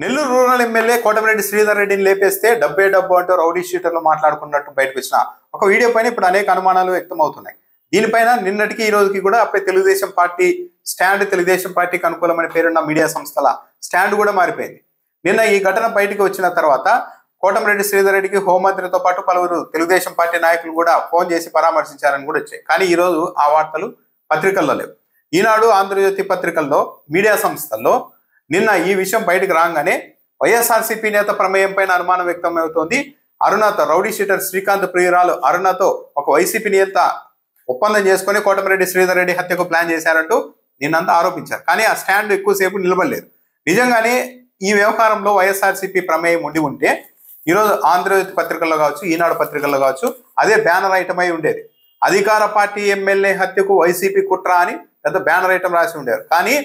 Nellore rural MLA Kotamreddy Sridhar రెడ్డిని లేపేస్తే డబ్బే డబ్బు అంటూ రౌడీ షీటర్లు మాట్లాడుకున్నట్టు బయటకు వచ్చిన ఒక వీడియో పైన ఇప్పుడు అనేక అనుమానాలు వ్యక్తం అవుతున్నాయి. దీనిపైన నిన్నటికి ఈ రోజుకి కూడా అప్పుడే తెలుగుదేశం పార్టీ స్టాండ్, తెలుగుదేశం పార్టీకి అనుకూలమైన పేరున్న మీడియా సంస్థల స్టాండ్ కూడా మారిపోయింది. నిన్న ఈ ఘటన బయటికి వచ్చిన తర్వాత కోటమిరెడ్డి శ్రీధర్ రెడ్డికి హోంమంత్రితో పాటు పలువురు తెలుగుదేశం పార్టీ నాయకులు కూడా ఫోన్ చేసి పరామర్శించారని కూడా వచ్చాయి. కానీ ఈ రోజు ఆ వార్తలు పత్రికల్లో లేవు. ఈనాడు, ఆంధ్రజ్యోతి పత్రికల్లో, మీడియా సంస్థల్లో నిన్న ఈ విషయం బయటకు రాగానే వైఎస్ఆర్సీపీ నేత ప్రమేయం పైన అనుమానం వ్యక్తం అవుతోంది. అరుణతో రౌడీ షీటర్ శ్రీకాంత్ ప్రియురాలు అరుణతో ఒక వైసీపీ నేత ఒప్పందం చేసుకుని కోటమిరెడ్డి శ్రీధర్ రెడ్డి హత్యకు ప్లాన్ చేశారంటూ నిన్నంతా ఆరోపించారు. కానీ ఆ స్టాండ్ ఎక్కువసేపు నిలబడలేదు. నిజంగానే ఈ వ్యవహారంలో వైఎస్ఆర్సీపీ ప్రమేయం ఉండి ఉంటే ఈరోజు ఆంధ్రజ్యోతి పత్రికల్లో కావచ్చు, ఈనాడు పత్రికల్లో కావచ్చు అదే బ్యానర్ ఐటమ్ అయి ఉండేది. అధికార పార్టీ ఎమ్మెల్యే హత్యకు వైసీపీ కుట్ర అని పెద్ద బ్యానర్ ఐటమ్ రాసి ఉండేది. కానీ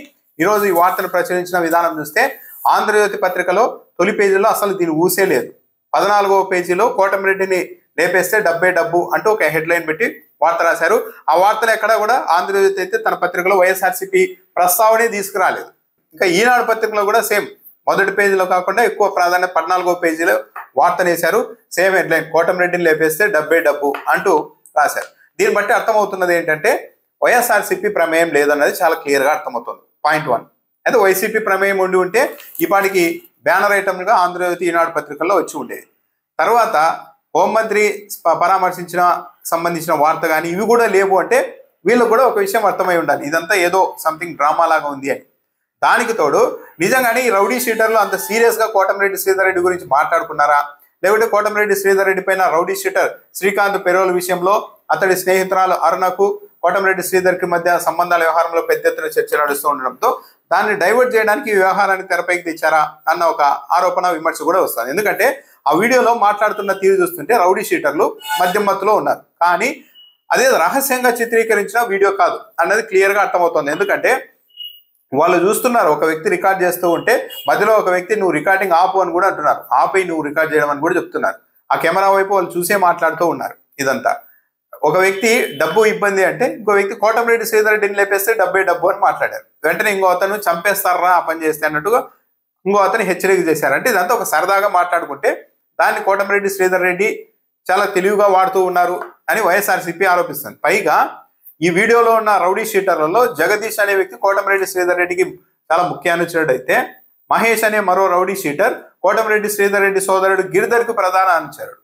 ఈరోజు ఈ వార్తను ప్రచురించిన విధానం చూస్తే ఆంధ్రజ్యోతి పత్రికలో తొలి పేజీలో అసలు దీన్ని ఊసే లేదు. 14వ పేజీలో కోటమిరెడ్డిని లేపేస్తే డబ్బే డబ్బు అంటూ ఒక హెడ్లైన్ పెట్టి వార్త రాశారు. ఆ వార్తలు ఎక్కడ కూడా ఆంధ్రజ్యోతి అయితే తన పత్రికలో వైఎస్ఆర్సీపీ ప్రస్తావనే తీసుకురాలేదు. ఇంకా ఈనాడు పత్రికలో కూడా సేమ్ మొదటి పేజీలో కాకుండా ఎక్కువ ప్రాధాన్యత 14వ పేజీలో వార్తనేశారు. సేమ్ హెడ్లైన్, కోటమిరెడ్డిని లేపేస్తే డబ్బే డబ్బు అంటూ రాశారు. దీన్ని బట్టి అర్థమవుతున్నది ఏంటంటే వైఎస్ఆర్సీపీ ప్రమేయం లేదన్నది చాలా క్లియర్గా అర్థమవుతుంది. పాయింట్ 1. అయితే వైసీపీ ప్రమేయం ఉండి ఉంటే ఈపాటికి బ్యానర్ ఐటమ్గా ఆంధ్రజ్యోతి, ఈనాడు పత్రికల్లో వచ్చి ఉండేది. తర్వాత హోంమంత్రి సంబంధించిన వార్త కానీ ఇవి కూడా లేవు అంటే వీళ్ళకు కూడా ఒక విషయం అర్థమై ఉండాలి, ఇదంతా ఏదో సంథింగ్ డ్రామా లాగా ఉంది అని. దానికి తోడు నిజంగానే ఈ రౌడీ షీటర్లు అంత సీరియస్గా కోటమిరెడ్డి శ్రీధర్ రెడ్డి గురించి మాట్లాడుకున్నారా, లేకుంటే కోటమిరెడ్డి శ్రీధర్ రెడ్డి పైన రౌడీ షీటర్ శ్రీకాంత్ పెరోల్ విషయంలో అతడి స్నేహితురాలు అరుణకు కోటమిరెడ్డి శ్రీధర్కి మధ్య సంబంధాల వ్యవహారంలో పెద్ద ఎత్తున చర్చ నడుస్తూ ఉండడంతో దాన్ని డైవర్ట్ చేయడానికి ఈ వ్యవహారాన్ని తెరపైకి తెచ్చారా అన్న ఒక ఆరోపణ, విమర్శ కూడా వస్తుంది. ఎందుకంటే ఆ వీడియోలో మాట్లాడుతున్న తీరు చూస్తుంటే రౌడీ షీటర్లు మద్యం మత్తులో ఉన్నారు. కానీ అదే రహస్యంగా చిత్రీకరించిన వీడియో కాదు అన్నది క్లియర్గా అర్థమవుతుంది. ఎందుకంటే వాళ్ళు చూస్తున్నారు, ఒక వ్యక్తి రికార్డ్ చేస్తూ ఉంటే మధ్యలో ఒక వ్యక్తి నువ్వు రికార్డింగ్ ఆపు అని కూడా అంటున్నారు, ఆపై నువ్వు రికార్డ్ చేయడం అని కూడా చెప్తున్నారు. ఆ కెమెరా వైపు వాళ్ళు చూసే మాట్లాడుతూ ఉన్నారు. ఇదంతా ఒక వ్యక్తి డబ్బు ఇబ్బంది అంటే ఇంకో వ్యక్తి కోటమిరెడ్డి శ్రీధర్ రెడ్డిని లేపేస్తే డబ్బే డబ్బు అని మాట్లాడారు. వెంటనే ఇంకో అతను చంపేస్తారా ఆ పని చేస్తే అన్నట్టుగా ఇంకో అతను హెచ్చరిక చేశారు. అంటే ఇదంతా ఒక సరదాగా మాట్లాడుకుంటే దాన్ని కోటమిరెడ్డి శ్రీధర్ రెడ్డి చాలా తెలివిగా వాడుతూ ఉన్నారు అని వైఎస్ఆర్సీపీ ఆరోపిస్తుంది. పైగా ఈ వీడియోలో ఉన్న రౌడీ షీటర్లలో జగదీష్ అనే వ్యక్తి కోటమిరెడ్డి శ్రీధర్ రెడ్డికి చాలా ముఖ్య అనుచరుడు అయితే, మహేష్ అనే మరో రౌడీ షీటర్ కోటమిరెడ్డి శ్రీధర్ రెడ్డి సోదరుడు గిరిధర్కి ప్రధాన అనుచరుడు.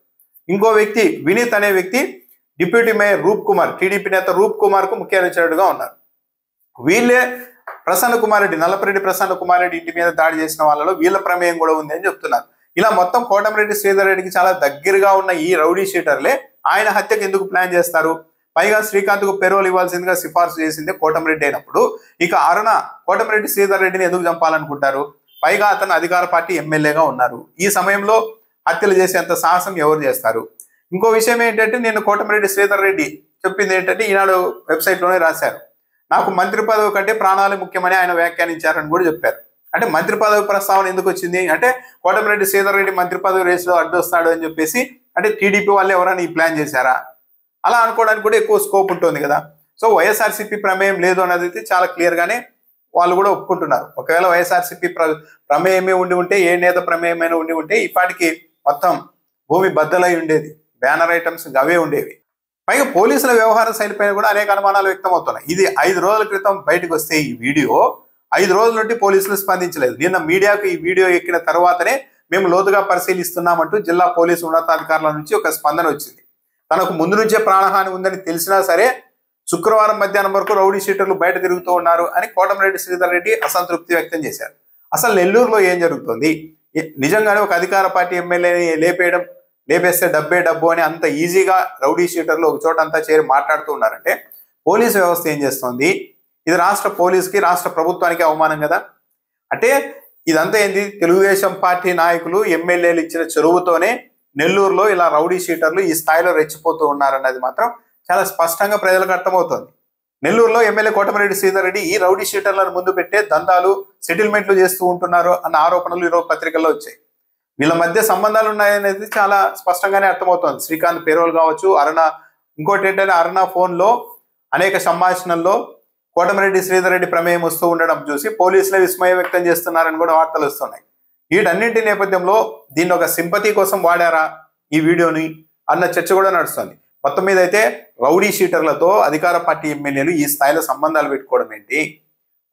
ఇంకో వ్యక్తి వినీత్ అనే వ్యక్తి డిప్యూటీ మేయర్ రూప్ కుమార్, టీడీపీ నేత రూప్ కుమార్ కు ముఖ్య అనుచరుడుగా ఉన్నారు. వీళ్ళే ప్రసన్న కుమార్ రెడ్డి, నల్లపరెడ్డి ప్రసన్న కుమార్ రెడ్డి ఇంటి మీద దాడి చేసిన వాళ్ళలో వీళ్ళ ప్రమేయం కూడా ఉంది అని చెప్తున్నారు. ఇలా మొత్తం కోటమిరెడ్డి శ్రీధర్ రెడ్డికి చాలా దగ్గరగా ఉన్న ఈ రౌడీ షీటర్లే ఆయన హత్యకు ఎందుకు ప్లాన్ చేస్తారు? పైగా శ్రీకాంత్కు పెరోల్ ఇవ్వాల్సిందిగా సిఫార్సు చేసిందే కోటమిరెడ్డి అయినప్పుడు ఇక అరుణ కోటమిరెడ్డి శ్రీధర్ రెడ్డిని ఎందుకు చంపాలనుకుంటారు? పైగా అతను అధికార పార్టీ ఎమ్మెల్యేగా ఉన్నారు. ఈ సమయంలో హత్యలు చేసేంత సాహసం ఎవరు చేస్తారు? ఇంకో విషయం ఏంటంటే నేను కోటమిరెడ్డి శ్రీధర్ రెడ్డి చెప్పింది ఏంటంటే ఈనాడు వెబ్సైట్లోనే రాశారు, నాకు మంత్రి పదవి కంటే ప్రాణాలు ముఖ్యమని ఆయన వ్యాఖ్యానించారని కూడా చెప్పారు. అంటే మంత్రి పదవి ప్రస్తావన ఎందుకు వచ్చింది అంటే కోటమిరెడ్డి శ్రీధర్ రెడ్డి మంత్రి పదవి రేసులో అడ్డొస్తాడు అని చెప్పేసి, అంటే టీడీపీ వాళ్ళు ఎవరైనా ఈ ప్లాన్ చేశారా? అలా అనుకోవడానికి కూడా ఎక్కువ స్కోప్ ఉంటుంది కదా. సో వైఎస్ఆర్సీపీ ప్రమేయం లేదు అన్నది అయితే చాలా క్లియర్గానే వాళ్ళు కూడా ఒప్పుకుంటున్నారు. ఒకవేళ వైఎస్ఆర్సీపీ ప్రమేయమే ఉండి ఉంటే, ఏ నేత ప్రమేయమైనా ఉండి ఉంటే ఈపాటికి మొత్తం భూమి బద్దలై ఉండేది, బ్యానర్ ఐటమ్స్ అవే ఉండేవి. పైగా పోలీసుల వ్యవహార శైలిపైన కూడా అనేక అనుమానాలు వ్యక్తం అవుతున్నాయి. ఇది 5 రోజుల క్రితం బయటకు వస్తే ఈ వీడియో 5 రోజుల నుండి పోలీసులు స్పందించలేదు. నిన్న మీడియాకు ఈ వీడియో ఎక్కిన తర్వాతనే మేము లోతుగా పరిశీలిస్తున్నామంటూ జిల్లా పోలీసు ఉన్నతాధికారుల నుంచి ఒక స్పందన వచ్చింది. తనకు ముందు నుంచే ప్రాణహాని ఉందని తెలిసినా సరే శుక్రవారం మధ్యాహ్నం వరకు రౌడీ షీటర్లు బయట తిరుగుతూ ఉన్నారు అని కోటమిరెడ్డి శ్రీధర్ రెడ్డి అసంతృప్తి వ్యక్తం చేశారు. అసలు నెల్లూరులో ఏం జరుగుతుంది? నిజంగానే ఒక అధికార పార్టీ ఎమ్మెల్యేని లేపేస్తే డబ్బే డబ్బు అని అంత ఈజీగా రౌడీ షీటర్లు ఒక చోట అంతా చేరి మాట్లాడుతూ ఉన్నారంటే పోలీసు వ్యవస్థ ఏం చేస్తుంది? ఇది రాష్ట్ర పోలీసుకి, రాష్ట్ర ప్రభుత్వానికి అవమానం కదా. అంటే ఇదంతా ఏంది? తెలుగుదేశం పార్టీ నాయకులు, ఎమ్మెల్యేలు ఇచ్చిన చెరువుతోనే నెల్లూరులో ఇలా రౌడీ షీటర్లు ఈ స్థాయిలో రెచ్చిపోతూ ఉన్నారన్నది మాత్రం చాలా స్పష్టంగా ప్రజలకు అర్థమవుతుంది. నెల్లూరులో ఎమ్మెల్యే కోటమిరెడ్డి శ్రీధర్ రెడ్డి ఈ రౌడీ షీటర్లను ముందు పెట్టే దందాలు, సెటిల్మెంట్లు చేస్తూ ఉంటున్నారు అన్న ఆరోపణలు ఈరోజు పత్రికల్లో వచ్చాయి. వీళ్ళ మధ్య సంబంధాలు ఉన్నాయనేది చాలా స్పష్టంగానే అర్థమవుతుంది. శ్రీకాంత్ పెరోల్ కావచ్చు, అరుణ, ఇంకోటి ఏంటంటే అరుణ ఫోన్లో అనేక సంభాషణల్లో కోటమిరెడ్డి శ్రీధర్ రెడ్డి ప్రమేయం వస్తూ ఉండడం చూసి పోలీసులే విస్మయం వ్యక్తం చేస్తున్నారని కూడా వార్తలు వస్తున్నాయి. వీటన్నింటి నేపథ్యంలో దీన్ని ఒక సింపతి కోసం వాడారా ఈ వీడియోని అన్న చర్చ కూడా నడుస్తుంది. మొత్తం మీద అయితే రౌడీ షీటర్లతో అధికార పార్టీ ఎమ్మెల్యేలు ఈ స్థాయిలో సంబంధాలు పెట్టుకోవడం ఏంటి,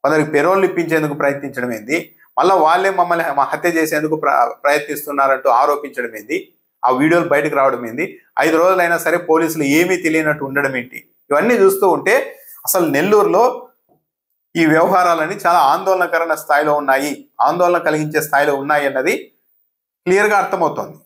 కొందరికి పెరోళ్ళు ఇప్పించేందుకు ప్రయత్నించడం ఏంటి, మళ్ళీ వాళ్ళే మమ్మల్ని హత్య చేసేందుకు ప్రయత్నిస్తున్నారంటూ ఆరోపించడం ఏంటి, ఆ వీడియోలు బయటకు రావడం ఏంటి, 5 రోజులైనా సరే పోలీసులు ఏమీ తెలియనట్టు ఉండడం ఏంటి, ఇవన్నీ చూస్తూ ఉంటే అసలు నెల్లూరులో ఈ వ్యవహారాలన్నీ చాలా ఆందోళనకరమైన స్థాయిలో ఉన్నాయి, ఆందోళన కలిగించే స్థాయిలో ఉన్నాయి అన్నది క్లియర్గా అర్థమవుతోంది.